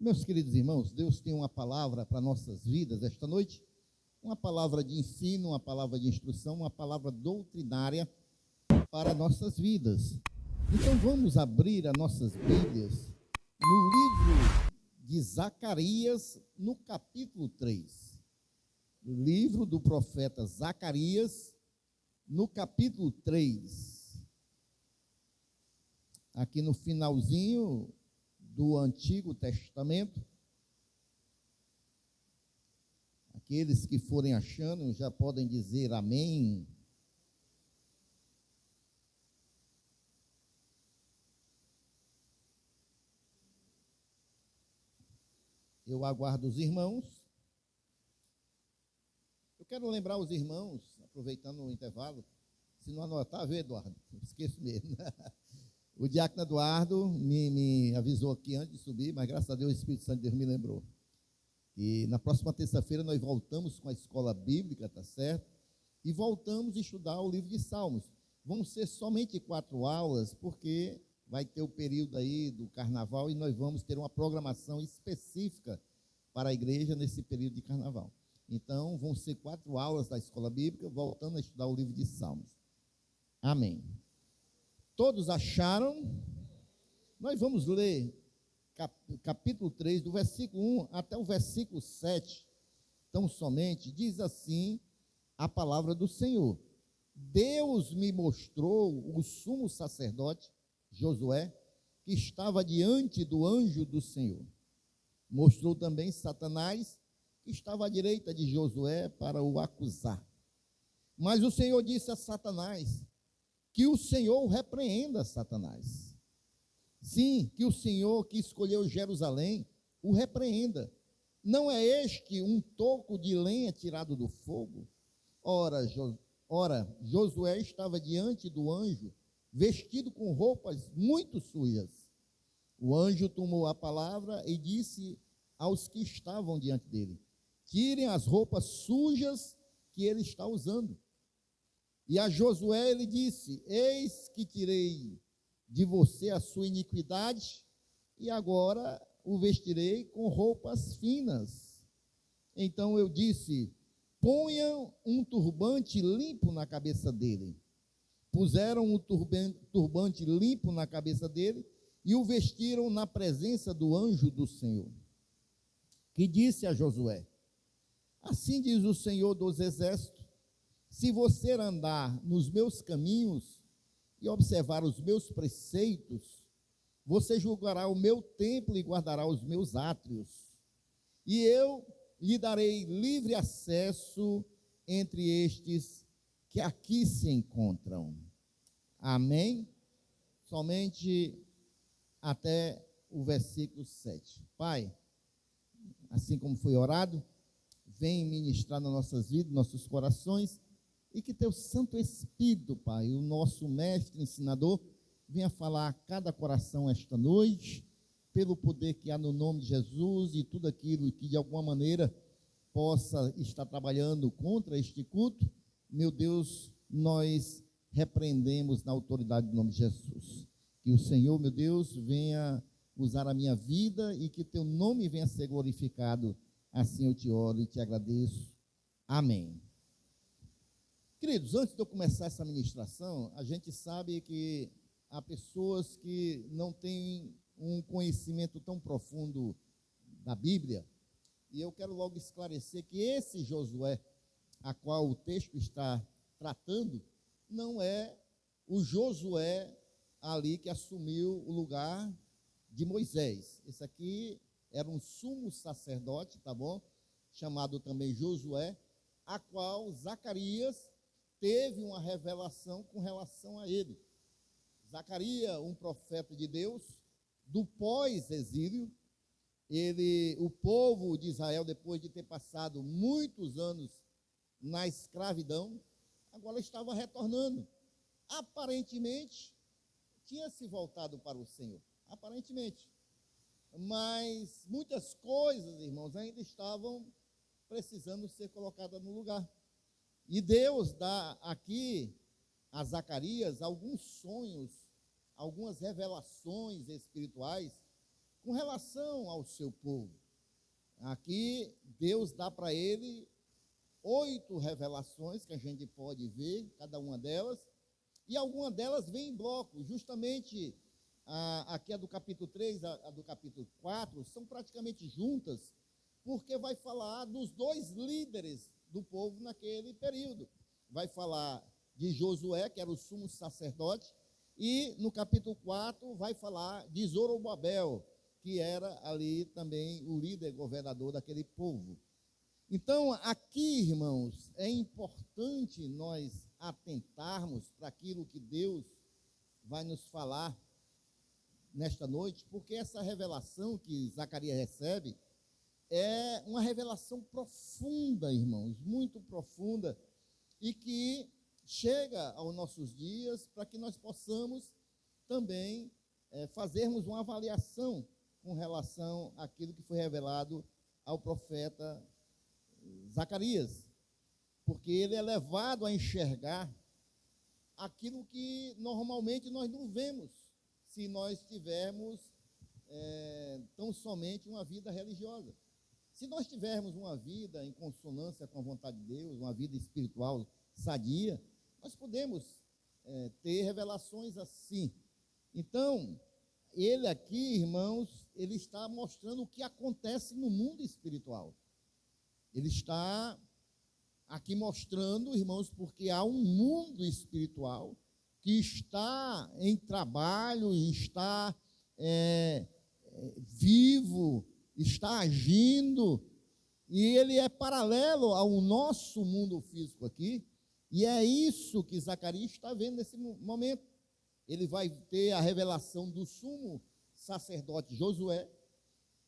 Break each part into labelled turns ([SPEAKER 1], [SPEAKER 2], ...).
[SPEAKER 1] Meus queridos irmãos, Deus tem uma palavra para nossas vidas esta noite, uma palavra de ensino, uma palavra de instrução, uma palavra doutrinária para nossas vidas. Então vamos abrir as nossas Bíblias no livro de Zacarias, no capítulo 3. O livro do profeta Zacarias, no capítulo 3. Aqui no finalzinho do Antigo Testamento. Aqueles que forem achando já podem dizer amém. Eu aguardo os irmãos. Eu quero lembrar os irmãos, aproveitando o intervalo, se não anotar, viu, Eduardo? Esqueço mesmo. O diácono Eduardo me avisou aqui antes de subir, mas graças a Deus o Espírito Santo de Deus me lembrou. E na próxima terça-feira nós voltamos com a escola bíblica, tá certo? E voltamos a estudar o livro de Salmos. Vão ser somente 4 aulas, porque vai ter o período aí do carnaval e nós vamos ter uma programação específica para a igreja nesse período de carnaval. Então, vão ser 4 aulas da escola bíblica, voltando a estudar o livro de Salmos. Amém. Todos acharam? Nós vamos ler capítulo 3, do versículo 1 até o versículo 7. Tão somente, diz assim a palavra do Senhor. Deus me mostrou o sumo sacerdote, Josué, que estava diante do anjo do Senhor. Mostrou também Satanás, que estava à direita de Josué para o acusar. Mas o Senhor disse a Satanás, que o Senhor repreenda Satanás. Sim, que o Senhor que escolheu Jerusalém o repreenda. Não é este um toco de lenha tirado do fogo? Ora, Josué estava diante do anjo, vestido com roupas muito sujas. O anjo tomou a palavra e disse aos que estavam diante dele: tirem as roupas sujas que ele está usando. E a Josué ele disse: eis que tirei de você a sua iniquidade, e agora o vestirei com roupas finas. Então eu disse: ponham um turbante limpo na cabeça dele. Puseram um turbante limpo na cabeça dele e o vestiram na presença do anjo do Senhor, que disse a Josué: assim diz o Senhor dos exércitos, se você andar nos meus caminhos e observar os meus preceitos, você julgará o meu templo e guardará os meus átrios, e eu lhe darei livre acesso entre estes que aqui se encontram. Amém? Somente até o versículo 7. Pai, assim como foi orado, vem ministrar nas nossas vidas, nossos corações, e que teu Santo Espírito, Pai, o nosso mestre ensinador, venha falar a cada coração esta noite, pelo poder que há no nome de Jesus, e tudo aquilo que de alguma maneira possa estar trabalhando contra este culto, meu Deus, nós repreendemos na autoridade do nome de Jesus. Que o Senhor, meu Deus, venha usar a minha vida e que teu nome venha ser glorificado. Assim eu te oro e te agradeço. Amém. Queridos, antes de eu começar essa ministração, a gente sabe que há pessoas que não têm um conhecimento tão profundo da Bíblia, e eu quero logo esclarecer que esse Josué, a qual o texto está tratando, não é o Josué ali que assumiu o lugar de Moisés. Esse aqui era um sumo sacerdote, tá bom? Chamado também Josué, a qual Zacarias teve uma revelação com relação a ele. Zacarias, um profeta de Deus, do pós-exílio, o povo de Israel, depois de ter passado muitos anos na escravidão, agora estava retornando. Aparentemente, tinha se voltado para o Senhor, aparentemente. Mas muitas coisas, irmãos, ainda estavam precisando ser colocadas no lugar. E Deus dá aqui a Zacarias alguns sonhos, algumas revelações espirituais com relação ao seu povo. Aqui, Deus dá para ele 8 revelações que a gente pode ver, cada uma delas, e alguma delas vem em bloco, justamente aqui a do capítulo 3, a do capítulo 4, são praticamente juntas, porque vai falar dos 2 líderes do povo naquele período. Vai falar de Josué, que era o sumo sacerdote, e no capítulo 4 vai falar de Zorobabel, que era ali também o líder governador daquele povo. Então, aqui, irmãos, é importante nós atentarmos para aquilo que Deus vai nos falar nesta noite, porque essa revelação que Zacarias recebe é uma revelação profunda, irmãos, muito profunda, e que chega aos nossos dias para que nós possamos também fazermos uma avaliação com relação àquilo que foi revelado ao profeta Zacarias, porque ele é levado a enxergar aquilo que normalmente nós não vemos se nós tivermos tão somente uma vida religiosa. Se nós tivermos uma vida em consonância com a vontade de Deus, uma vida espiritual sadia, nós podemos ter revelações assim. Então, ele aqui, irmãos, ele está mostrando o que acontece no mundo espiritual. Ele está aqui mostrando, irmãos, porque há um mundo espiritual que está em trabalho, está vivo, está agindo, e ele é paralelo ao nosso mundo físico aqui, e é isso que Zacarias está vendo nesse momento. Ele vai ter a revelação do sumo sacerdote Josué,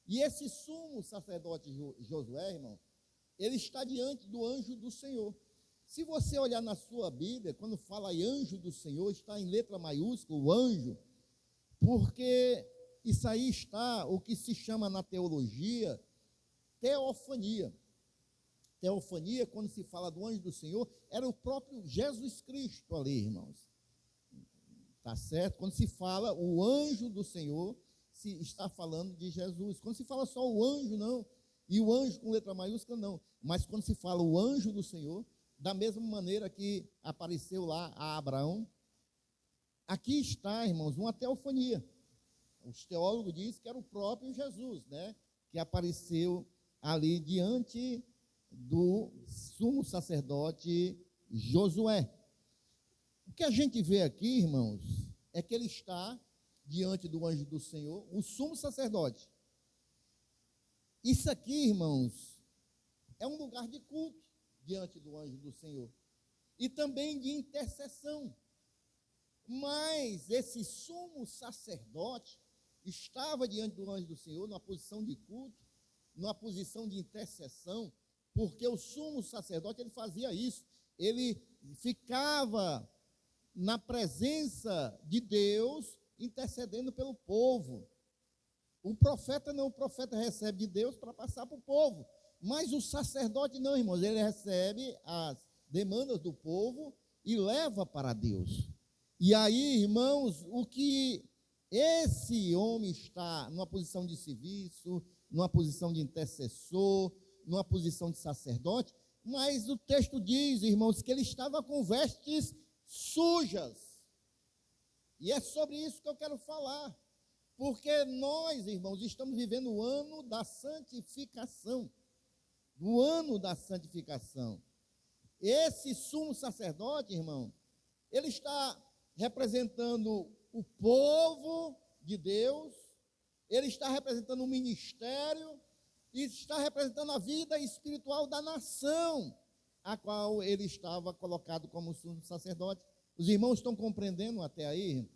[SPEAKER 1] e esse sumo sacerdote Josué, irmão, ele está diante do anjo do Senhor. Se você olhar na sua Bíblia, quando fala em anjo do Senhor, está em letra maiúscula, o anjo, porque isso aí está o que se chama na teologia teofania. Teofania, quando se fala do anjo do Senhor, era o próprio Jesus Cristo ali, irmãos. Tá certo? Quando se fala o anjo do Senhor, se está falando de Jesus. Quando se fala só o anjo, não. E o anjo com letra maiúscula, não. Mas quando se fala o anjo do Senhor, da mesma maneira que apareceu lá a Abraão, aqui está, irmãos, uma teofania. Os teólogos dizem que era o próprio Jesus, né? Que apareceu ali diante do sumo sacerdote Josué. O que a gente vê aqui, irmãos, é que ele está diante do anjo do Senhor, o sumo sacerdote. Isso aqui, irmãos, é um lugar de culto diante do anjo do Senhor e também de intercessão. Mas esse sumo sacerdote estava diante do anjo do Senhor numa posição de culto, numa posição de intercessão, porque o sumo sacerdote ele fazia isso, ele ficava na presença de Deus intercedendo pelo povo. O profeta não, o profeta recebe de Deus para passar para o povo. Mas o sacerdote não, irmãos, ele recebe as demandas do povo e leva para Deus. E aí, irmãos, o que esse homem está numa posição de serviço, numa posição de intercessor, numa posição de sacerdote, mas o texto diz, irmãos, que ele estava com vestes sujas. E é sobre isso que eu quero falar. Porque nós, irmãos, estamos vivendo o ano da santificação. O ano da santificação. Esse sumo sacerdote, irmão, ele está representando o povo de Deus, ele está representando o ministério e está representando a vida espiritual da nação, a qual ele estava colocado como sumo sacerdote. Os irmãos estão compreendendo até aí?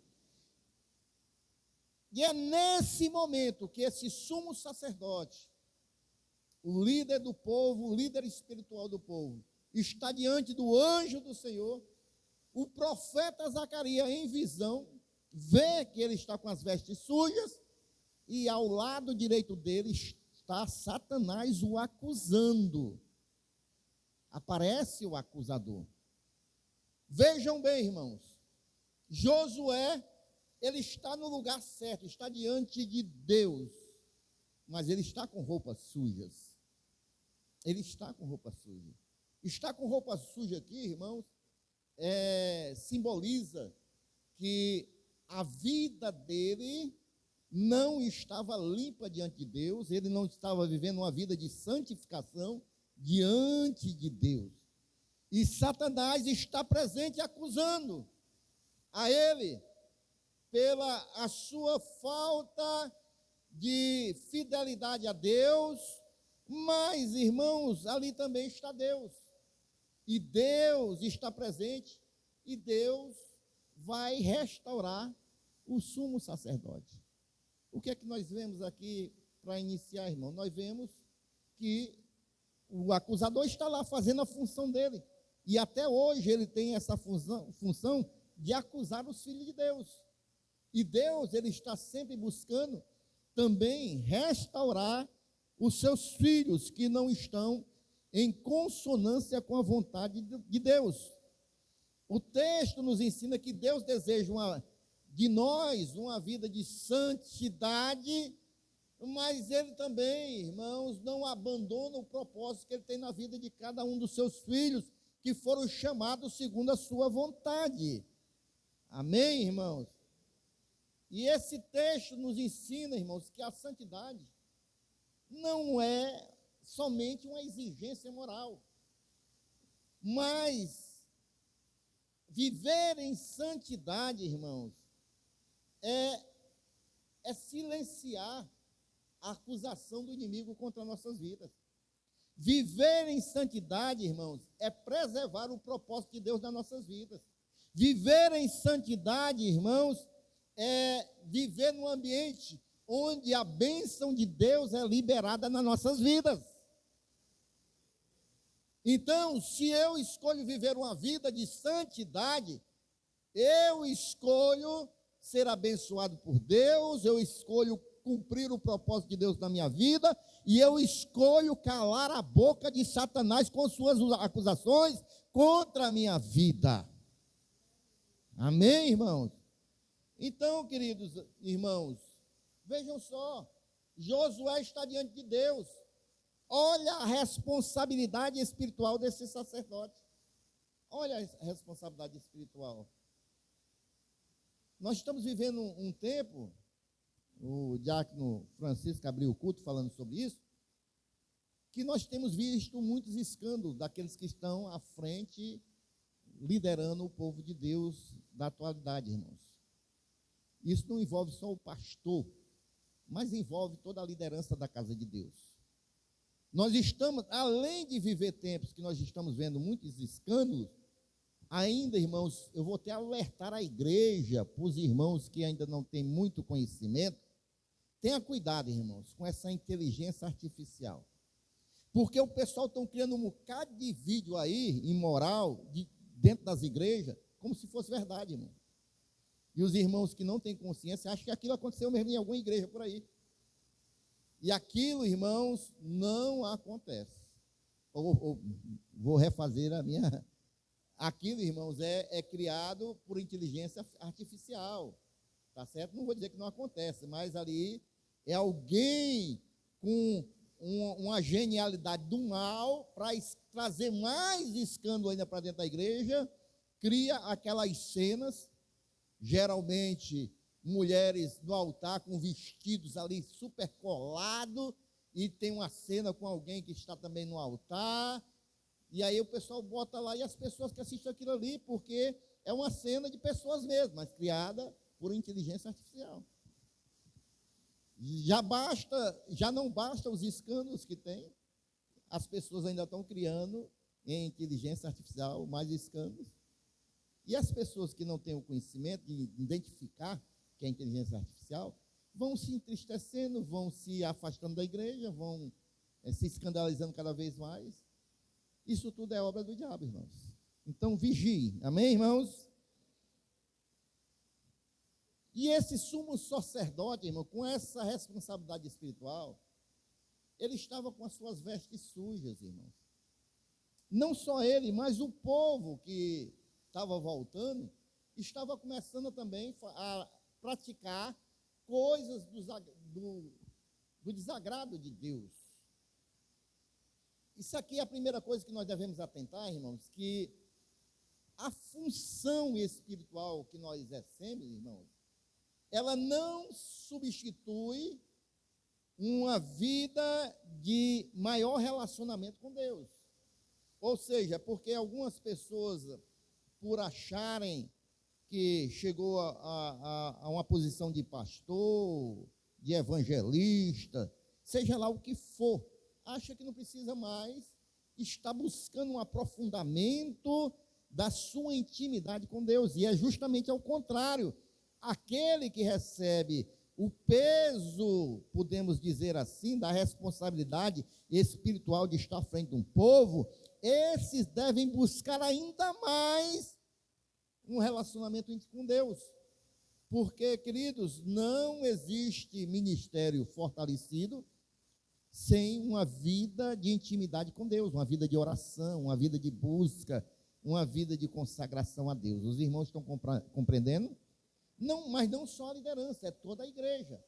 [SPEAKER 1] E é nesse momento que esse sumo sacerdote, o líder do povo, o líder espiritual do povo, está diante do anjo do Senhor. O profeta Zacarias, em visão, vê que ele está com as vestes sujas e ao lado direito dele está Satanás o acusando. Aparece o acusador. Vejam bem, irmãos, Josué, ele está no lugar certo, está diante de Deus. mas ele está com roupas sujas. Ele está com roupa suja. Estar com roupa suja aqui, irmãos, simboliza que a vida dele não estava limpa diante de Deus, ele não estava vivendo uma vida de santificação diante de Deus. E Satanás está presente acusando a ele pela a sua falta de fidelidade a Deus, mas, irmãos, ali também está Deus. E Deus está presente e Deus vai restaurar o sumo sacerdote. O que é que nós vemos aqui para iniciar, irmão? Nós vemos que o acusador está lá fazendo a função dele. E até hoje ele tem essa função de acusar os filhos de Deus. E Deus, ele está sempre buscando também restaurar os seus filhos que não estão em consonância com a vontade de Deus. O texto nos ensina que Deus deseja de nós uma vida de santidade, mas ele também, irmãos, não abandona o propósito que ele tem na vida de cada um dos seus filhos, que foram chamados segundo a sua vontade. Amém, irmãos? E esse texto nos ensina, irmãos, que a santidade não é somente uma exigência moral, mas viver em santidade, irmãos, é silenciar a acusação do inimigo contra nossas vidas. Viver em santidade, irmãos, é preservar o propósito de Deus nas nossas vidas. Viver em santidade, irmãos, é viver num ambiente onde a bênção de Deus é liberada nas nossas vidas. Então, se eu escolho viver uma vida de santidade, eu escolho ser abençoado por Deus, eu escolho cumprir o propósito de Deus na minha vida, e eu escolho calar a boca de Satanás com suas acusações contra a minha vida. Amém, irmãos? Então, queridos irmãos, vejam só, Josué está diante de Deus. Olha a responsabilidade espiritual desse sacerdote. Olha a responsabilidade espiritual. Nós estamos vivendo um tempo, o diácono Francisco abriu o culto falando sobre isso, que nós temos visto muitos escândalos daqueles que estão à frente, liderando o povo de Deus da atualidade, irmãos. Isso não envolve só o pastor, mas envolve toda a liderança da casa de Deus. Nós estamos, além de viver tempos que nós estamos vendo muitos escândalos, ainda, irmãos, eu vou até alertar a igreja, para os irmãos que ainda não têm muito conhecimento, tenha cuidado, irmãos, com essa inteligência artificial. Porque o pessoal está criando um bocado de vídeo aí, imoral, dentro das igrejas, como se fosse verdade, irmão. E os irmãos que não têm consciência acham que aquilo aconteceu mesmo em alguma igreja por aí. E aquilo, irmãos, não acontece. Vou refazer a minha... Aquilo, irmãos, é criado por inteligência artificial. Tá certo? Não vou dizer que não acontece, mas ali é alguém com uma genialidade do mal para trazer mais escândalo ainda para dentro da igreja, cria aquelas cenas, geralmente mulheres no altar com vestidos ali super colados, e tem uma cena com alguém que está também no altar, e aí o pessoal bota lá, e as pessoas que assistem aquilo ali, porque é uma cena de pessoas mesmo, mas criada por inteligência artificial. Já não basta os escândalos que tem, as pessoas ainda estão criando em inteligência artificial mais escândalos, e as pessoas que não têm o conhecimento de identificar que é inteligência artificial, vão se entristecendo, vão se afastando da igreja, vão se escandalizando cada vez mais. Isso tudo é obra do diabo, irmãos. Então, vigie. Amém, irmãos? E esse sumo sacerdote, irmão, com essa responsabilidade espiritual, ele estava com as suas vestes sujas, irmãos. Não só ele, mas o povo que estava voltando, estava começando também a praticar coisas do desagrado de Deus. Isso aqui é a primeira coisa que nós devemos atentar, irmãos, que a função espiritual que nós exercemos, irmãos, ela não substitui uma vida de maior relacionamento com Deus. Ou seja, porque algumas pessoas, por acharem que chegou a uma posição de pastor, de evangelista, seja lá o que for, acha que não precisa mais estar buscando um aprofundamento da sua intimidade com Deus. E é justamente ao contrário. Aquele que recebe o peso, podemos dizer assim, da responsabilidade espiritual de estar à frente de um povo, esses devem buscar ainda mais um relacionamento íntimo com Deus. Porque, queridos, não existe ministério fortalecido sem uma vida de intimidade com Deus, uma vida de oração, uma vida de busca, uma vida de consagração a Deus. Os irmãos estão compreendendo? Não, mas não só a liderança, é toda a igreja.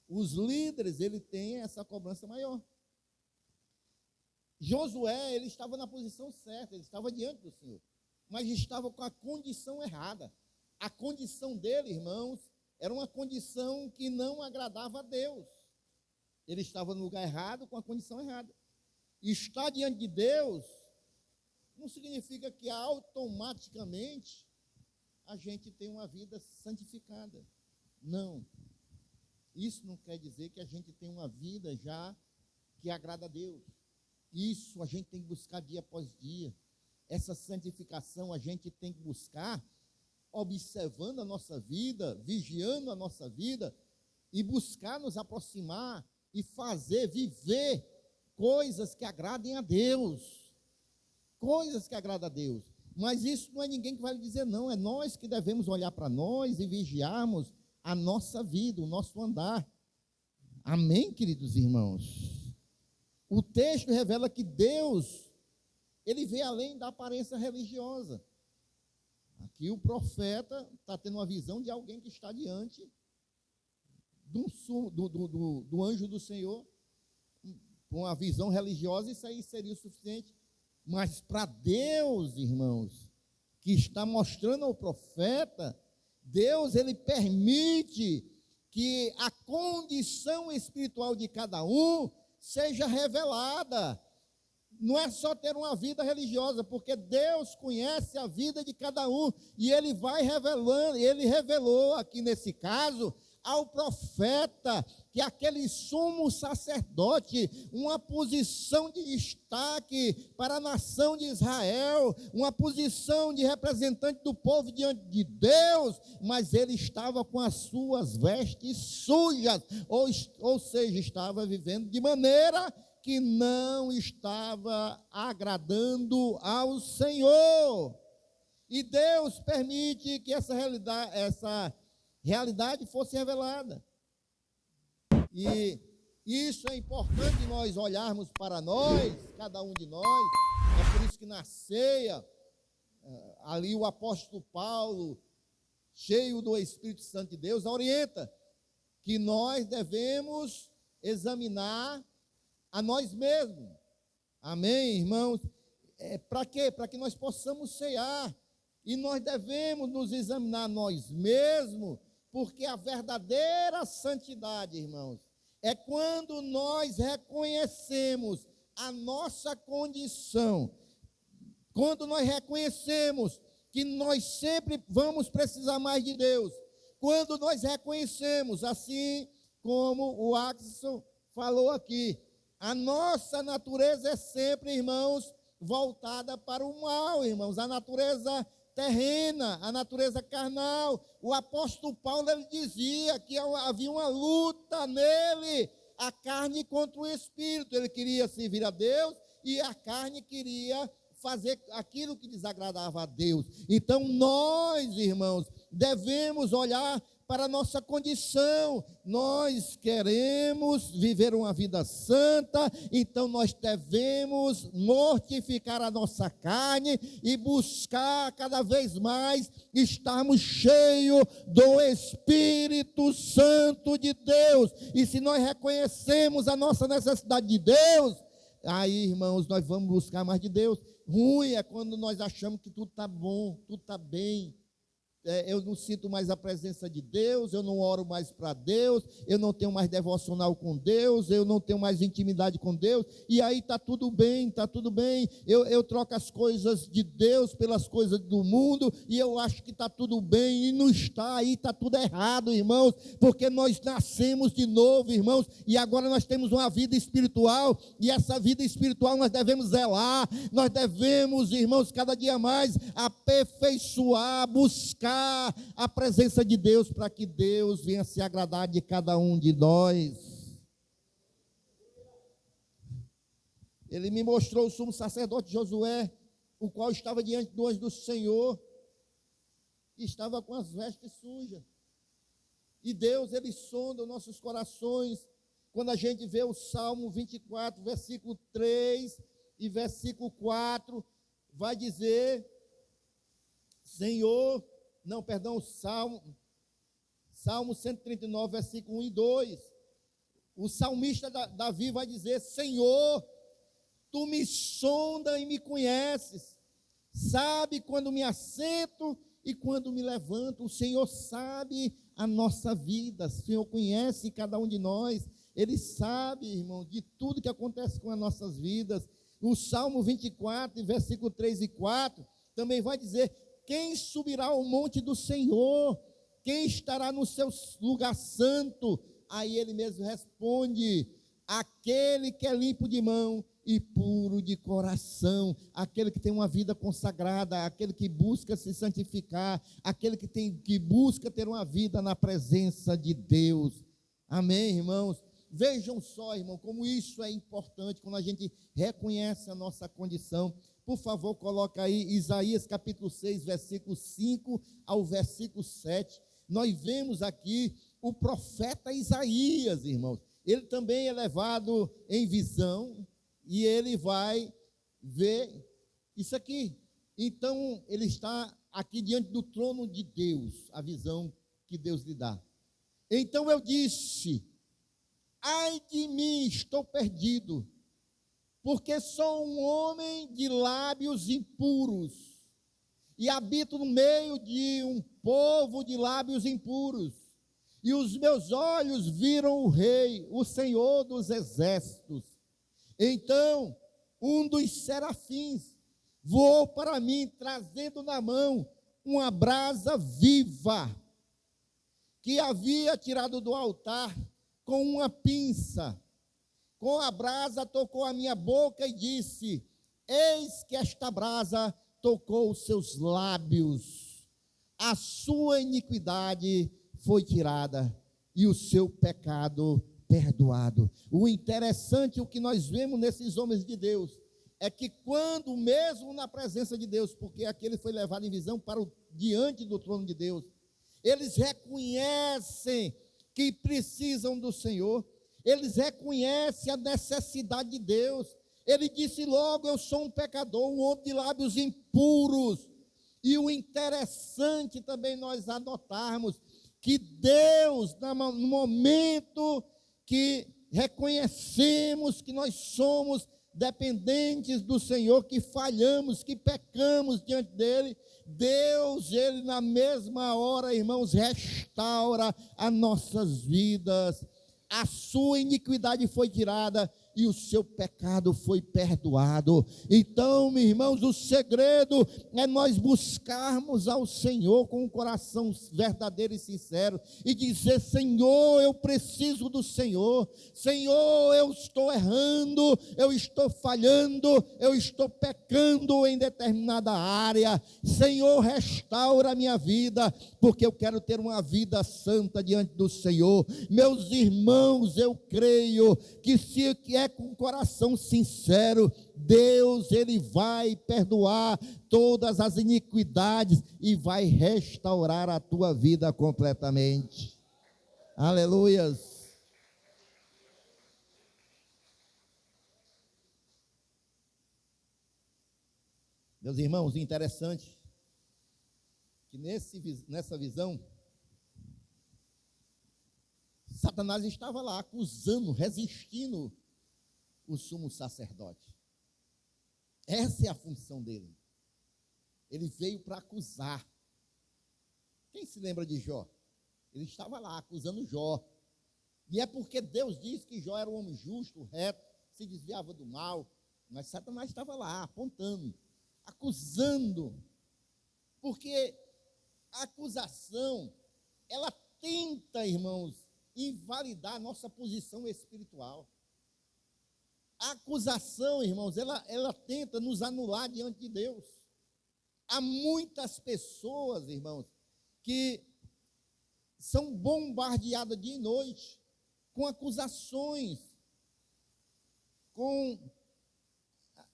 [SPEAKER 1] Os líderes, ele tem essa cobrança maior. Josué, ele estava na posição certa, ele estava diante do Senhor, mas estava com a condição errada. A condição dele, irmãos, era uma condição que não agradava a Deus. Ele estava no lugar errado, com a condição errada. E estar diante de Deus não significa que automaticamente a gente tem uma vida santificada. Não. Isso não quer dizer que a gente tem uma vida já que agrada a Deus. Isso a gente tem que buscar dia após dia. Essa santificação a gente tem que buscar observando a nossa vida, vigiando a nossa vida e buscar nos aproximar e fazer, viver coisas que agradem a Deus. Coisas que agradam a Deus. Mas isso não é ninguém que vai lhe dizer não, é nós que devemos olhar para nós e vigiarmos a nossa vida, o nosso andar. Amém, queridos irmãos? O texto revela que Deus, ele vê além da aparência religiosa. Aqui o profeta está tendo uma visão de alguém que está diante do anjo do Senhor, com uma visão religiosa, isso aí seria o suficiente. Mas para Deus, irmãos, que está mostrando ao profeta, Deus, ele permite que a condição espiritual de cada um seja revelada. Não é só ter uma vida religiosa, porque Deus conhece a vida de cada um, e ele vai revelando, ele revelou aqui nesse caso ao profeta, que aquele sumo sacerdote, uma posição de destaque para a nação de Israel, uma posição de representante do povo diante de Deus, mas ele estava com as suas vestes sujas, ou seja, estava vivendo de maneira que não estava agradando ao Senhor. E Deus permite que essa realidade fosse revelada. E isso é importante nós olharmos para nós, cada um de nós. É por isso que na ceia, ali o apóstolo Paulo, cheio do Espírito Santo de Deus, orienta que nós devemos examinar a nós mesmos. Amém, irmãos? Para quê? Para que nós possamos cear. E nós devemos nos examinar nós mesmos, porque a verdadeira santidade, irmãos, é quando nós reconhecemos a nossa condição, quando nós reconhecemos que nós sempre vamos precisar mais de Deus, quando nós reconhecemos, assim como o Axel falou aqui, a nossa natureza é sempre, irmãos, voltada para o mal, irmãos, a natureza terrena, a natureza carnal. O apóstolo Paulo, ele dizia que havia uma luta nele, a carne contra o espírito. Ele queria servir a Deus e a carne queria fazer aquilo que desagradava a Deus. Então nós, irmãos, devemos olhar para a nossa condição. Nós queremos viver uma vida santa, então nós devemos mortificar a nossa carne e buscar cada vez mais estarmos cheios do Espírito Santo de Deus. E se nós reconhecemos a nossa necessidade de Deus, aí, irmãos, nós vamos buscar mais de Deus. Ruim é quando nós achamos que tudo está bom, tudo está bem. Eu não sinto mais a presença de Deus, eu não oro mais para Deus, eu não tenho mais devocional com Deus, eu não tenho mais intimidade com Deus, e aí está tudo bem, eu troco as coisas de Deus pelas coisas do mundo, e eu acho que está tudo bem, e não está, aí está tudo errado, irmãos, porque nós nascemos de novo, irmãos, e agora nós temos uma vida espiritual, e essa vida espiritual nós devemos zelar, nós devemos, irmãos, cada dia mais aperfeiçoar, buscar a presença de Deus, para que Deus venha se agradar de cada um de nós. Ele me mostrou o sumo sacerdote Josué, o qual estava diante do anjo do Senhor, e estava com as vestes sujas. E Deus, ele sonda os nossos corações, quando a gente vê o Salmo 24, versículo 3 e versículo 4, vai dizer, Salmo 139, versículo 1 e 2. O salmista Davi vai dizer: Senhor, tu me sonda e me conheces, sabe quando me assento e quando me levanto. O Senhor sabe a nossa vida, o Senhor conhece cada um de nós, Ele sabe, irmão, de tudo que acontece com as nossas vidas. O Salmo 24, versículo 3 e 4, também vai dizer: quem subirá ao monte do Senhor? Quem estará no seu lugar santo? Aí ele mesmo responde: aquele que é limpo de mão e puro de coração, aquele que tem uma vida consagrada, aquele que busca se santificar, aquele que busca ter uma vida na presença de Deus. Amém, irmãos? Vejam só, irmão, como isso é importante quando a gente reconhece a nossa condição. Por favor, coloca aí Isaías capítulo 6, versículo 5 ao versículo 7. Nós vemos aqui o profeta Isaías, irmãos. Ele também é levado em visão e ele vai ver isso aqui. Então, ele está aqui diante do trono de Deus, a visão que Deus lhe dá. Então eu disse: ai de mim, estou perdido, porque sou um homem de lábios impuros, e habito no meio de um povo de lábios impuros, e os meus olhos viram o Rei, o Senhor dos exércitos. Então, um dos serafins voou para mim, trazendo na mão uma brasa viva, que havia tirado do altar com uma pinça. Com a brasa tocou a minha boca e disse: eis que esta brasa tocou os seus lábios, a sua iniquidade foi tirada e o seu pecado perdoado. O interessante, o que nós vemos nesses homens de Deus, é que quando mesmo na presença de Deus, porque aquele foi levado em visão para diante do trono de Deus, eles reconhecem que precisam do Senhor, eles reconhecem a necessidade de Deus. Ele disse logo: eu sou um pecador, um homem de lábios impuros. E o interessante também nós anotarmos que Deus, no momento que reconhecemos que nós somos dependentes do Senhor, que falhamos, que pecamos diante dele, Deus, ele na mesma hora, irmãos, restaura as nossas vidas. A sua iniquidade foi tirada e o seu pecado foi perdoado. Então, meus irmãos, o segredo é nós buscarmos ao Senhor com um coração verdadeiro e sincero e dizer: Senhor, eu preciso do Senhor. Senhor, eu estou errando, eu estou falhando, eu estou pecando em determinada área. Senhor, restaura a minha vida, porque eu quero ter uma vida santa diante do Senhor. Meus irmãos, eu creio que se é com coração sincero, Deus, Ele vai perdoar todas as iniquidades e vai restaurar a tua vida completamente. Aleluias. Meus irmãos, interessante que nessa visão, Satanás estava lá acusando, resistindo o sumo sacerdote. Essa é a função dele. Ele veio para acusar. Quem se lembra de Jó? Ele estava lá acusando Jó. E é porque Deus disse que Jó era um homem justo, reto, se desviava do mal. Mas Satanás estava lá apontando, acusando. Porque a acusação, ela tenta, irmãos, invalidar a nossa posição espiritual. A acusação, irmãos, ela tenta nos anular diante de Deus. Há muitas pessoas, irmãos, que são bombardeadas dia e noite com acusações, com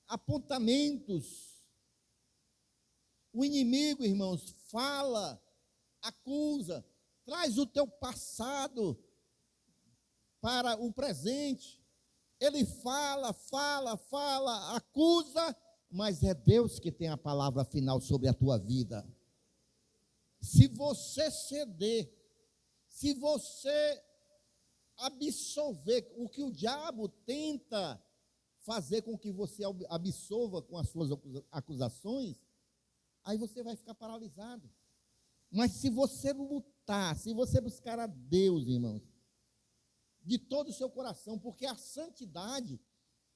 [SPEAKER 1] apontamentos. O inimigo, irmãos, fala, acusa, traz o teu passado para o presente. Ele fala, acusa, mas é Deus que tem a palavra final sobre a tua vida. Se você ceder, se você absorver o que o diabo tenta fazer com que você absorva com as suas acusações, aí você vai ficar paralisado. Mas se você lutar, se você buscar a Deus, irmãos, de todo o seu coração, porque a santidade,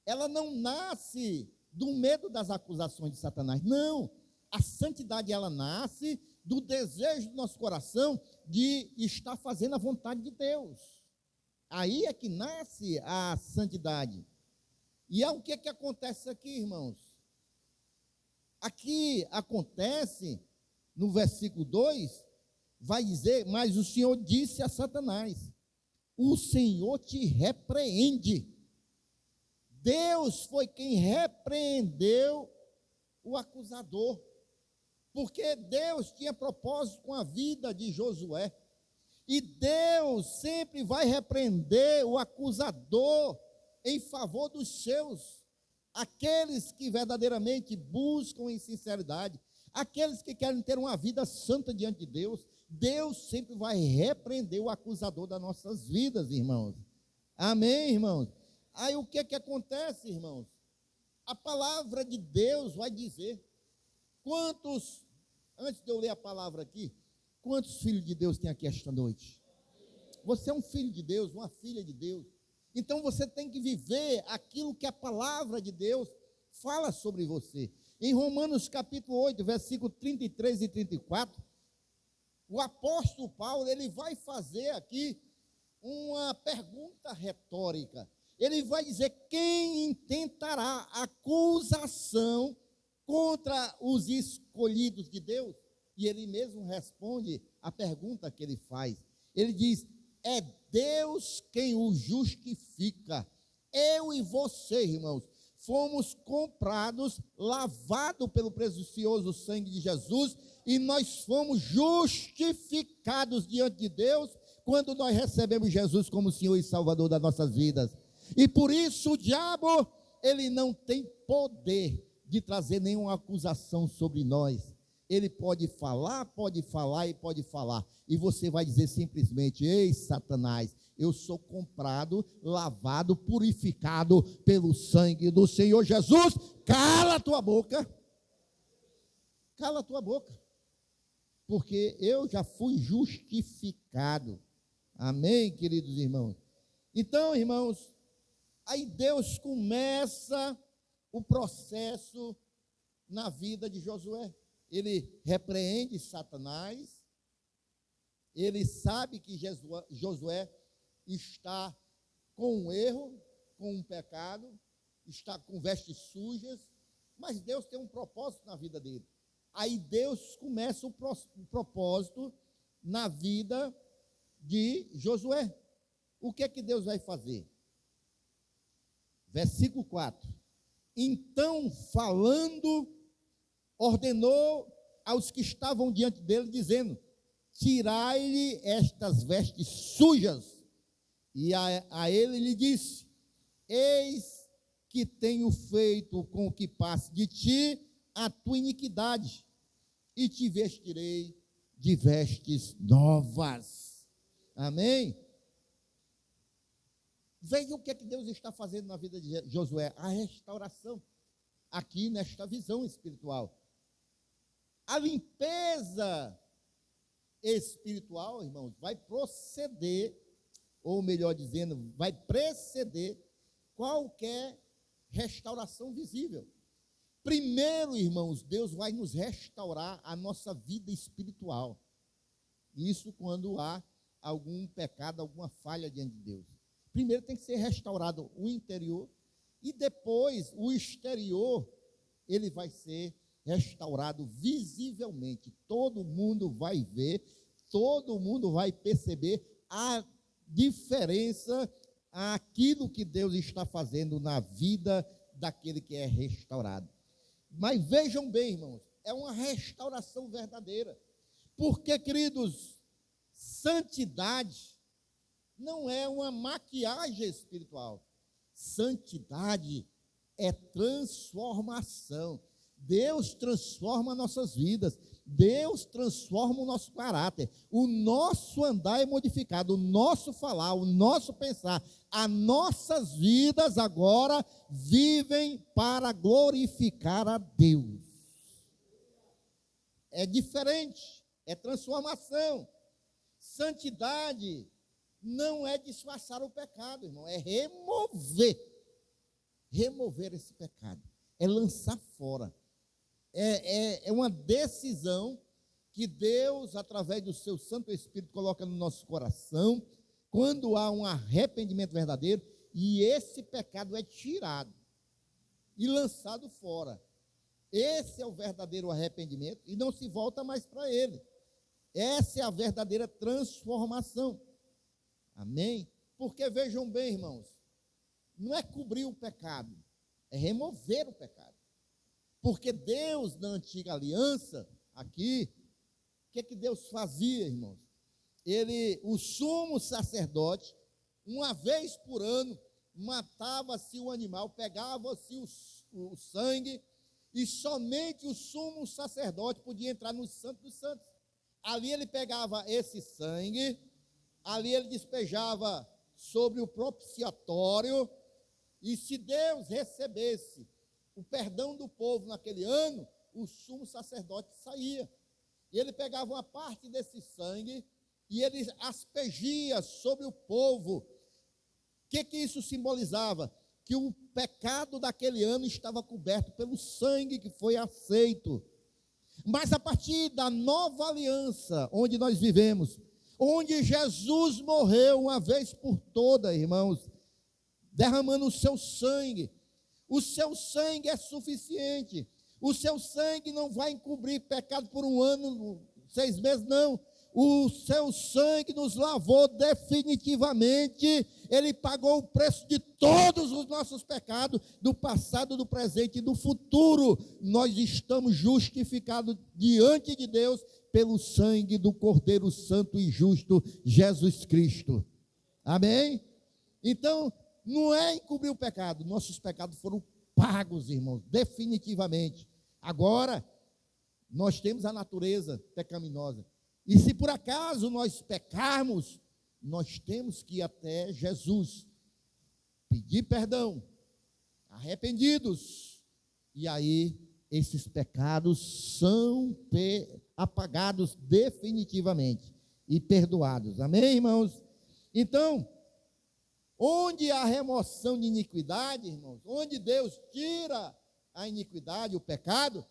[SPEAKER 1] ela não nasce do medo das acusações de Satanás. Não, a santidade, ela nasce do desejo do nosso coração de estar fazendo a vontade de Deus. Aí é que nasce a santidade. E é o que acontece aqui, irmãos? Aqui acontece, no versículo 2, vai dizer, mas o Senhor disse a Satanás, o Senhor te repreende. Deus foi quem repreendeu o acusador, porque Deus tinha propósito com a vida de Josué, e Deus sempre vai repreender o acusador em favor dos seus, aqueles que verdadeiramente buscam em sinceridade, aqueles que querem ter uma vida santa diante de Deus. Deus sempre vai repreender o acusador das nossas vidas, irmãos. Amém, irmãos? Aí o que acontece, irmãos? A palavra de Deus vai dizer, quantos, antes de eu ler a palavra aqui, quantos filhos de Deus tem aqui esta noite? Você é um filho de Deus, uma filha de Deus. Então você tem que viver aquilo que a palavra de Deus fala sobre você. Em Romanos capítulo 8, versículo 33 e 34, o apóstolo Paulo, ele vai fazer aqui uma pergunta retórica. Ele vai dizer, quem intentará acusação contra os escolhidos de Deus? E ele mesmo responde a pergunta que ele faz. Ele diz, é Deus quem o justifica. Eu e você, irmãos, fomos comprados, lavados pelo precioso sangue de Jesus, e nós fomos justificados diante de Deus, quando nós recebemos Jesus como Senhor e Salvador das nossas vidas. E por isso o diabo, ele não tem poder de trazer nenhuma acusação sobre nós. Ele pode falar e pode falar. E você vai dizer simplesmente, ei Satanás, eu sou comprado, lavado, purificado pelo sangue do Senhor Jesus. Cala a tua boca. Cala a tua boca. Porque eu já fui justificado. Amém, queridos irmãos? Então, irmãos, aí Deus começa o processo na vida de Josué. Ele repreende Satanás, ele sabe que Josué está com um erro, com um pecado, está com vestes sujas, mas Deus tem um propósito na vida dele. Aí Deus começa o propósito na vida de Josué. O que é que Deus vai fazer? Versículo 4. Então, falando, ordenou aos que estavam diante dele, dizendo: tirai-lhe estas vestes sujas. E a ele lhe disse: eis que tenho feito com que passe de ti a tua iniquidade, e te vestirei de vestes novas. Amém? Veja o que é que Deus está fazendo na vida de Josué, a restauração, aqui nesta visão espiritual. A limpeza espiritual, irmãos, vai proceder, ou melhor dizendo, vai preceder qualquer restauração visível. Primeiro, irmãos, Deus vai nos restaurar a nossa vida espiritual. Isso quando há algum pecado, alguma falha diante de Deus. Primeiro tem que ser restaurado o interior e depois o exterior, ele vai ser restaurado visivelmente. Todo mundo vai ver, todo mundo vai perceber a diferença, aquilo que Deus está fazendo na vida daquele que é restaurado. Mas vejam bem, irmãos, é uma restauração verdadeira. Porque, queridos, santidade não é uma maquiagem espiritual. Santidade é transformação. Deus transforma nossas vidas. Deus transforma o nosso caráter. O nosso andar é modificado. O nosso falar, o nosso pensar. As nossas vidas agora vivem para glorificar a Deus. É diferente. É transformação. Santidade não é disfarçar o pecado, irmão, é remover esse pecado, é lançar fora, é uma decisão que Deus, através do seu Santo Espírito, coloca no nosso coração, quando há um arrependimento verdadeiro, e esse pecado é tirado e lançado fora. Esse é o verdadeiro arrependimento, e não se volta mais para ele. Essa é a verdadeira transformação. Amém? Porque vejam bem, irmãos, não é cobrir o pecado, é remover o pecado. Porque Deus, na antiga aliança, aqui, o que Deus fazia, irmãos? O sumo sacerdote, uma vez por ano, matava-se o animal, pegava-se o sangue, e somente o sumo sacerdote podia entrar no Santo dos Santos. Ali ele pegava esse sangue, ali ele despejava sobre o propiciatório, e se Deus recebesse o perdão do povo naquele ano, o sumo sacerdote saía. E ele pegava uma parte desse sangue e ele aspergia sobre o povo. O que isso simbolizava? Que o pecado daquele ano estava coberto pelo sangue que foi aceito. Mas a partir da nova aliança, onde nós vivemos, onde Jesus morreu uma vez por todas, irmãos, derramando o seu sangue é suficiente. O seu sangue não vai encobrir pecado por um ano, 6 meses, não. O seu sangue nos lavou definitivamente. Ele pagou o preço de todos os nossos pecados, do passado, do presente e do futuro. Nós estamos justificados diante de Deus pelo sangue do Cordeiro Santo e Justo, Jesus Cristo. Amém? Então, não é encobrir o pecado. Nossos pecados foram pagos, irmãos, definitivamente. Agora, nós temos a natureza pecaminosa. E se por acaso nós pecarmos, nós temos que ir até Jesus, pedir perdão, arrependidos, e aí esses pecados são apagados definitivamente e perdoados. Amém, irmãos? Então, onde há remoção de iniquidade, irmãos, onde Deus tira a iniquidade, o pecado,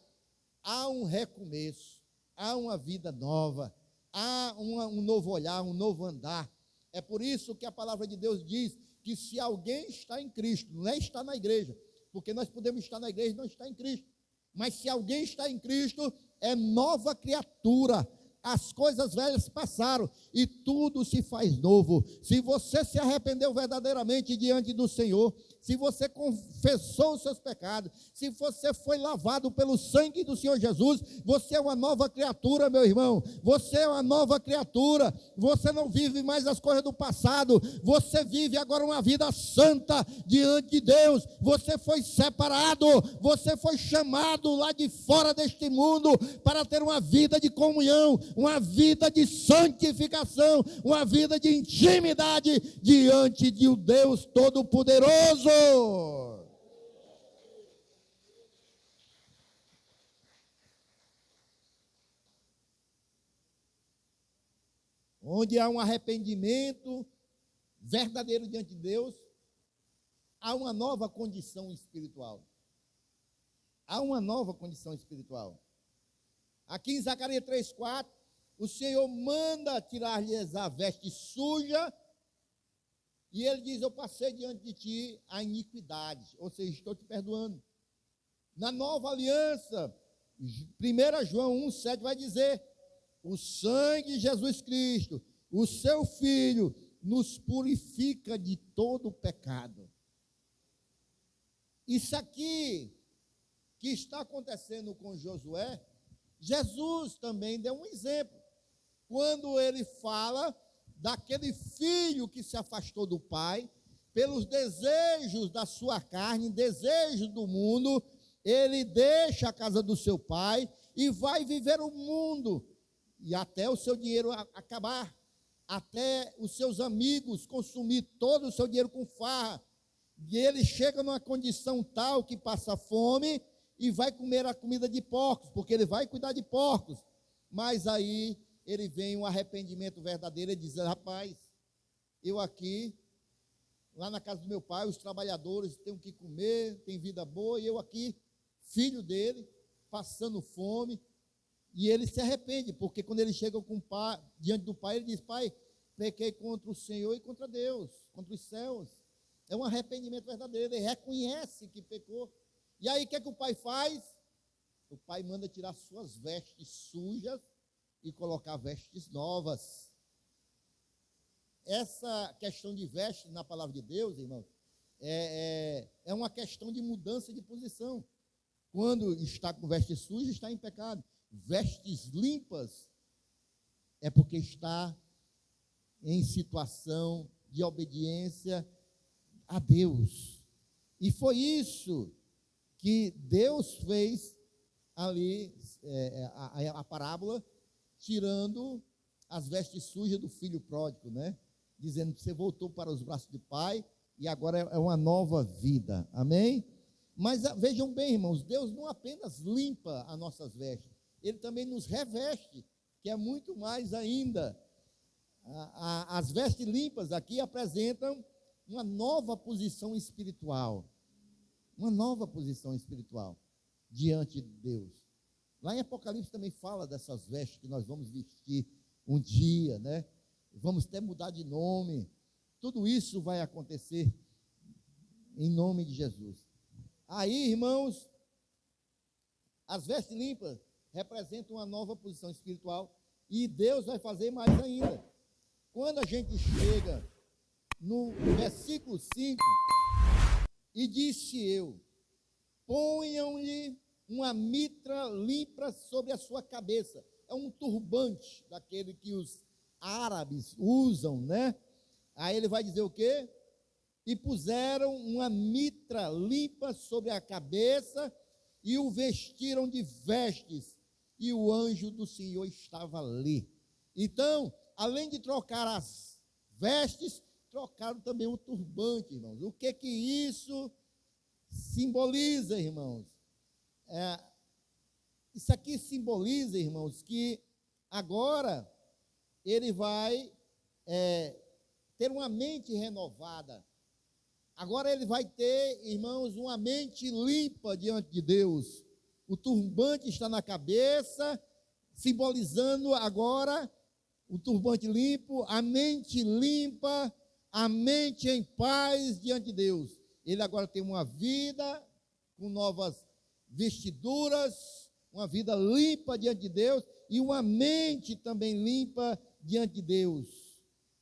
[SPEAKER 1] há um recomeço, há uma vida nova, há um novo olhar, um novo andar. É por isso que a palavra de Deus diz que se alguém está em Cristo, não é estar na igreja, porque nós podemos estar na igreja e não estar em Cristo, mas se alguém está em Cristo, é nova criatura, as coisas velhas passaram e tudo se faz novo. Se você se arrependeu verdadeiramente diante do Senhor, se você confessou os seus pecados, se você foi lavado pelo sangue do Senhor Jesus, você é uma nova criatura, meu irmão. Você é uma nova criatura. Você não vive mais as coisas do passado. Você vive agora uma vida santa diante de Deus. Você foi separado, você foi chamado lá de fora deste mundo para ter uma vida de comunhão, uma vida de santificação, uma vida de intimidade diante de um Deus Todo-Poderoso. Onde há um arrependimento verdadeiro diante de Deus, há uma nova condição espiritual. Há uma nova condição espiritual. Aqui em Zacarias 3,4, o Senhor manda tirar-lhes a veste suja, e ele diz: eu passei diante de ti a iniquidade, ou seja, estou te perdoando. Na nova aliança, 1 João 1,7 vai dizer: o sangue de Jesus Cristo, o seu Filho, nos purifica de todo pecado. Isso aqui que está acontecendo com Josué, Jesus também deu um exemplo. Quando ele fala daquele filho que se afastou do pai, pelos desejos da sua carne, desejos do mundo, ele deixa a casa do seu pai e vai viver o mundo, e até o seu dinheiro acabar, até os seus amigos consumir todo o seu dinheiro com farra, e ele chega numa condição tal que passa fome e vai comer a comida de porcos, porque ele vai cuidar de porcos, mas aí ele vem um arrependimento verdadeiro e diz: rapaz, eu aqui, lá na casa do meu pai, os trabalhadores têm o que comer, têm vida boa, e eu aqui, filho dele, passando fome, e ele se arrepende, porque quando ele chega com o pai, diante do pai, ele diz: pai, pequei contra o Senhor e contra Deus, contra os céus. É um arrependimento verdadeiro, ele reconhece que pecou. E aí o que é que o pai faz? O pai manda tirar suas vestes sujas e colocar vestes novas. Essa questão de vestes na palavra de Deus, irmãos, é uma questão de mudança de posição. Quando está com vestes sujas, está em pecado. Vestes limpas é porque está em situação de obediência a Deus. E foi isso que Deus fez ali, a parábola, tirando as vestes sujas do filho pródigo, né? Dizendo que você voltou para os braços do pai e agora é uma nova vida, amém? Mas vejam bem, irmãos, Deus não apenas limpa as nossas vestes, Ele também nos reveste, que é muito mais ainda. As vestes limpas aqui apresentam uma nova posição espiritual, diante de Deus. Lá em Apocalipse também fala dessas vestes que nós vamos vestir um dia, né? Vamos até mudar de nome. Tudo isso vai acontecer em nome de Jesus. Aí, irmãos, as vestes limpas representam uma nova posição espiritual e Deus vai fazer mais ainda. Quando a gente chega no versículo 5, e disse eu: ponham-lhe uma mitra limpa sobre a sua cabeça. É um turbante daquele que os árabes usam, né? Aí ele vai dizer o quê? E puseram uma mitra limpa sobre a cabeça e o vestiram de vestes, e o anjo do Senhor estava ali. Então, além de trocar as vestes, trocaram também o turbante, irmãos. O que isso simboliza, irmãos? Isso aqui simboliza, irmãos, que agora ele vai ter uma mente renovada. Agora ele vai ter, irmãos, uma mente limpa diante de Deus. O turbante está na cabeça, simbolizando agora o turbante limpo, a mente limpa, a mente em paz diante de Deus. Ele agora tem uma vida com novas vestiduras, uma vida limpa diante de Deus e uma mente também limpa diante de Deus.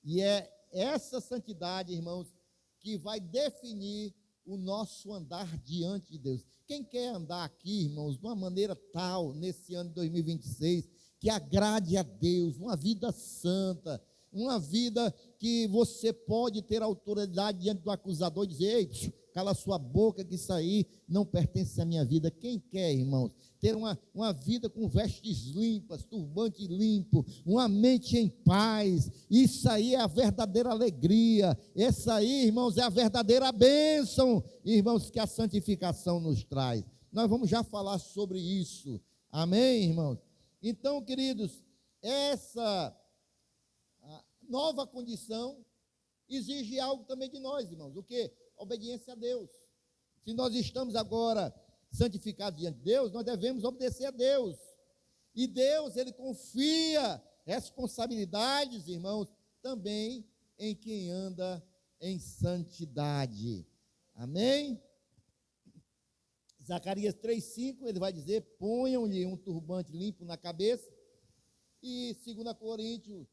[SPEAKER 1] E é essa santidade, irmãos, que vai definir o nosso andar diante de Deus. Quem quer andar aqui, irmãos, de uma maneira tal, nesse ano de 2026, que agrade a Deus, uma vida santa, uma vida que você pode ter autoridade diante do acusador e dizer: ei, cala sua boca, que isso aí não pertence à minha vida. Quem quer, irmãos, ter uma vida com vestes limpas, turbante limpo, uma mente em paz, isso aí é a verdadeira alegria, essa aí, irmãos, é a verdadeira bênção, irmãos, que a santificação nos traz. Nós vamos já falar sobre isso, amém, irmãos? Então, queridos, essa nova condição exige algo também de nós, irmãos. O quê? Obediência a Deus. Se nós estamos agora santificados diante de Deus, nós devemos obedecer a Deus. E Deus, Ele confia responsabilidades, irmãos, também em quem anda em santidade. Amém? Zacarias 3,5, ele vai dizer: ponham-lhe um turbante limpo na cabeça. E 2 Coríntios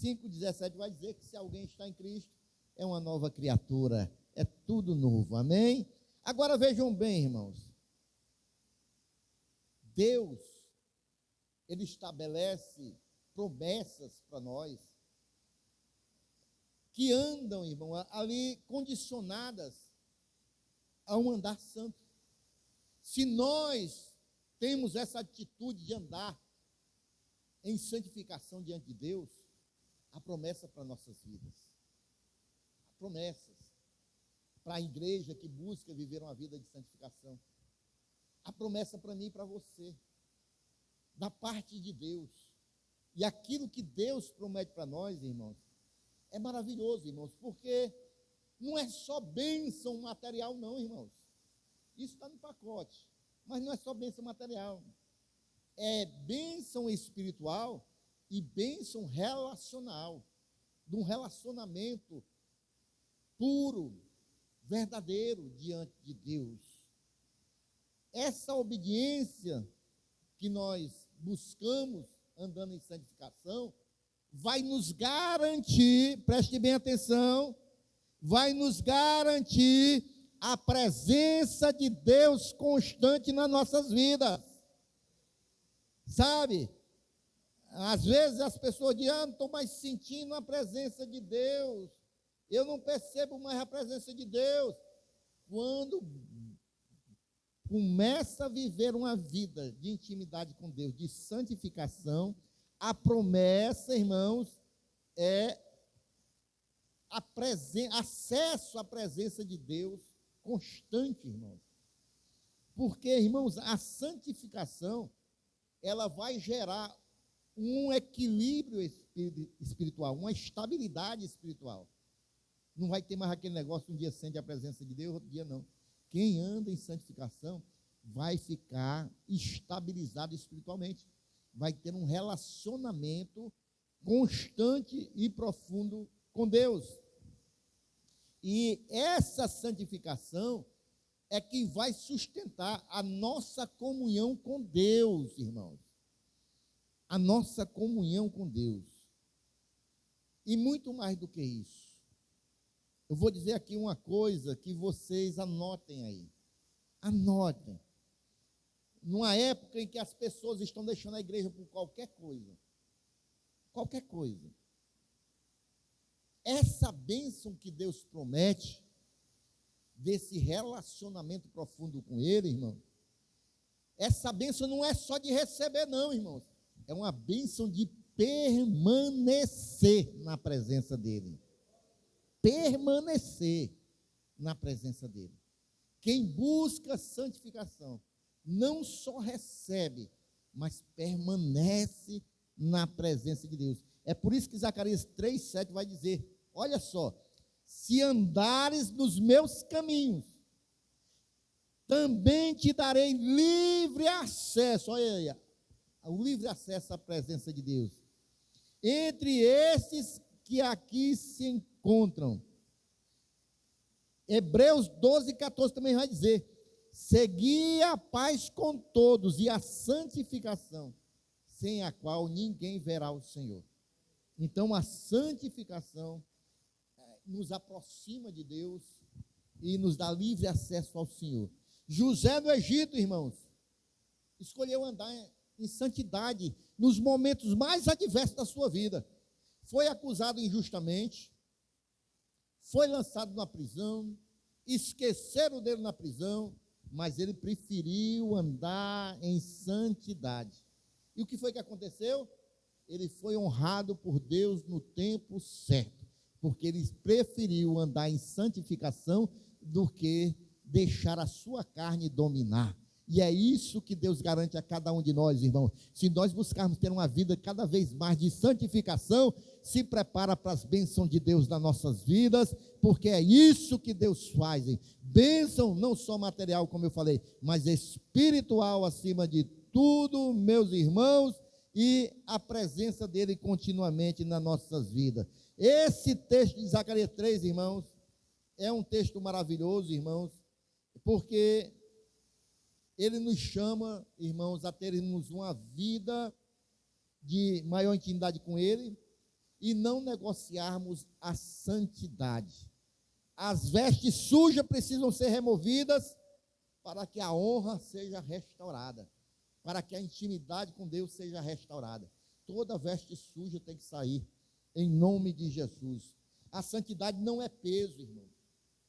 [SPEAKER 1] 5,17 vai dizer que se alguém está em Cristo, é uma nova criatura, é tudo novo, amém? Agora vejam bem, irmãos, Deus, Ele estabelece promessas para nós, que andam, irmão, ali condicionadas a um andar santo. Se nós temos essa atitude de andar em santificação diante de Deus, há promessa para nossas vidas, há promessas para a igreja que busca viver uma vida de santificação, há promessa para mim e para você, da parte de Deus. E aquilo que Deus promete para nós, irmãos, é maravilhoso, irmãos, porque não é só bênção material não, irmãos, isso está no pacote, mas não é só bênção material, é bênção espiritual e bênção relacional, de um relacionamento puro, verdadeiro diante de Deus. Essa obediência que nós buscamos andando em santificação vai nos garantir, preste bem atenção, vai nos garantir a presença de Deus constante nas nossas vidas. Sabe? Às vezes as pessoas dizem: não estou mais sentindo a presença de Deus, eu não percebo mais a presença de Deus. Quando começa a viver uma vida de intimidade com Deus, de santificação, a promessa, irmãos, é acesso à presença de Deus constante, irmãos. Porque, irmãos, a santificação, ela vai gerar um equilíbrio espiritual, uma estabilidade espiritual. Não vai ter mais aquele negócio: um dia sente a presença de Deus, outro dia não. Quem anda em santificação vai ficar estabilizado espiritualmente, vai ter um relacionamento constante e profundo com Deus. E essa santificação é que vai sustentar a nossa comunhão com Deus, irmãos. A nossa comunhão com Deus. E muito mais do que isso. Eu vou dizer aqui uma coisa que vocês anotem aí. Anotem. Numa época em que as pessoas estão deixando a igreja por qualquer coisa. Qualquer coisa. Essa bênção que Deus promete, desse relacionamento profundo com Ele, irmão, essa bênção não é só de receber não, irmãos. É uma bênção de permanecer na presença dEle. Permanecer na presença dEle. Quem busca santificação não só recebe, mas permanece na presença de Deus. É por isso que Zacarias 3,7 vai dizer: olha só, se andares nos meus caminhos, também te darei livre acesso, olha aí, o livre acesso à presença de Deus, entre esses que aqui se encontram. Hebreus 12,14 também vai dizer: Segui a paz com todos e a santificação, sem a qual ninguém verá o Senhor. Então, a santificação nos aproxima de Deus e nos dá livre acesso ao Senhor. José do Egito, irmãos, escolheu andar em santidade nos momentos mais adversos da sua vida. Foi acusado injustamente, foi lançado na prisão, esqueceram dele na prisão, mas ele preferiu andar em santidade. E o que foi que aconteceu? Ele foi honrado por Deus no tempo certo, porque ele preferiu andar em santificação do que deixar a sua carne dominar. E é isso que Deus garante a cada um de nós, irmãos. Se nós buscarmos ter uma vida cada vez mais de santificação, se prepara para as bênçãos de Deus nas nossas vidas, porque é isso que Deus faz. Hein? Bênção não só material, como eu falei, mas espiritual acima de tudo, meus irmãos, e a presença dele continuamente nas nossas vidas. Esse texto de Zacarias 3, irmãos, é um texto maravilhoso, irmãos, porque ele nos chama, irmãos, a termos uma vida de maior intimidade com ele e não negociarmos a santidade. As vestes sujas precisam ser removidas para que a honra seja restaurada, para que a intimidade com Deus seja restaurada. Toda veste suja tem que sair, em nome de Jesus. A santidade não é peso, irmão.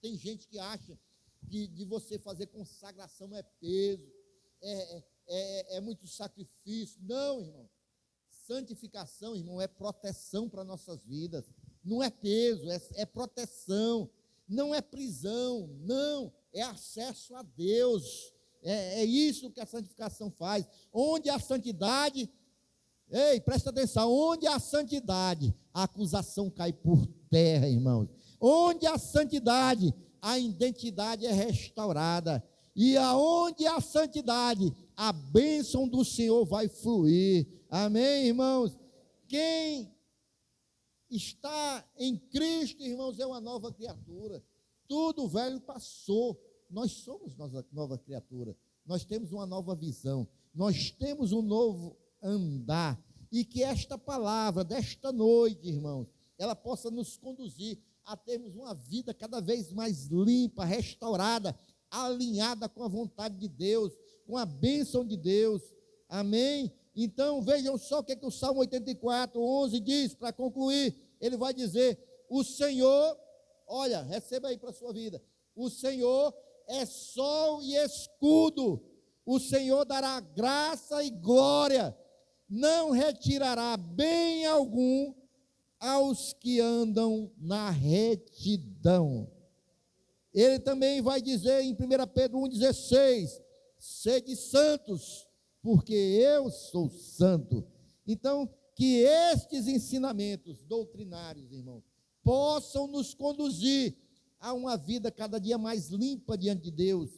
[SPEAKER 1] Tem gente que acha que de você fazer consagração é peso, é muito sacrifício. Não, irmão. Santificação, irmão, é proteção para nossas vidas. Não é peso, é proteção. Não é prisão, não. É acesso a Deus. É isso que a santificação faz. Onde há santidade, presta atenção, onde há santidade, a acusação cai por terra, irmãos. Onde há santidade, a identidade é restaurada. E aonde há santidade, a bênção do Senhor vai fluir. Amém, irmãos? Quem está em Cristo, irmãos, é uma nova criatura. Tudo velho passou. Nós somos nova criatura. Nós temos uma nova visão. Nós temos um novo andar. E que esta palavra desta noite, irmãos, ela possa nos conduzir a termos uma vida cada vez mais limpa, restaurada, alinhada com a vontade de Deus, com a bênção de Deus. Amém? Então, vejam só o que o Salmo 84, 11 diz, para concluir. Ele vai dizer, o Senhor, olha, receba aí para a sua vida, o Senhor é sol e escudo, o Senhor dará graça e glória, não retirará bem algum aos que andam na retidão. Ele também vai dizer em 1 Pedro 1,16, sede santos, porque eu sou santo. Então, que estes ensinamentos doutrinários, irmãos, possam nos conduzir a uma vida cada dia mais limpa diante de Deus,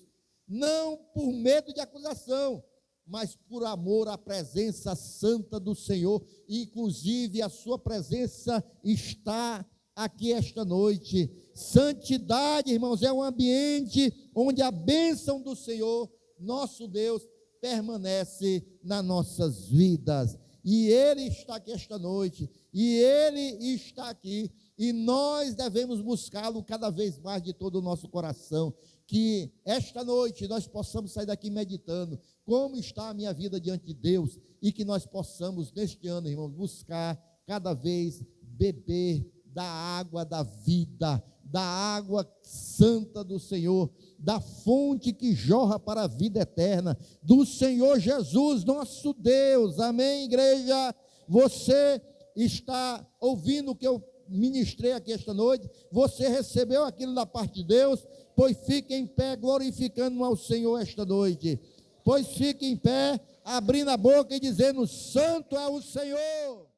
[SPEAKER 1] não por medo de acusação, mas por amor à presença santa do Senhor. Inclusive a sua presença está aqui esta noite. Santidade, irmãos, é um ambiente onde a bênção do Senhor, nosso Deus, permanece nas nossas vidas. E Ele está aqui esta noite, e Ele está aqui, e nós devemos buscá-lo cada vez mais de todo o nosso coração. Que esta noite nós possamos sair daqui meditando como está a minha vida diante de Deus, e que nós possamos neste ano, irmãos, buscar cada vez beber da água da vida, da água santa do Senhor, da fonte que jorra para a vida eterna, do Senhor Jesus, nosso Deus. Amém, igreja? Você está ouvindo o que eu ministrei aqui esta noite? Você recebeu aquilo da parte de Deus? Pois fique em pé, glorificando ao Senhor esta noite. Pois fique em pé, abrindo a boca e dizendo, santo é o Senhor.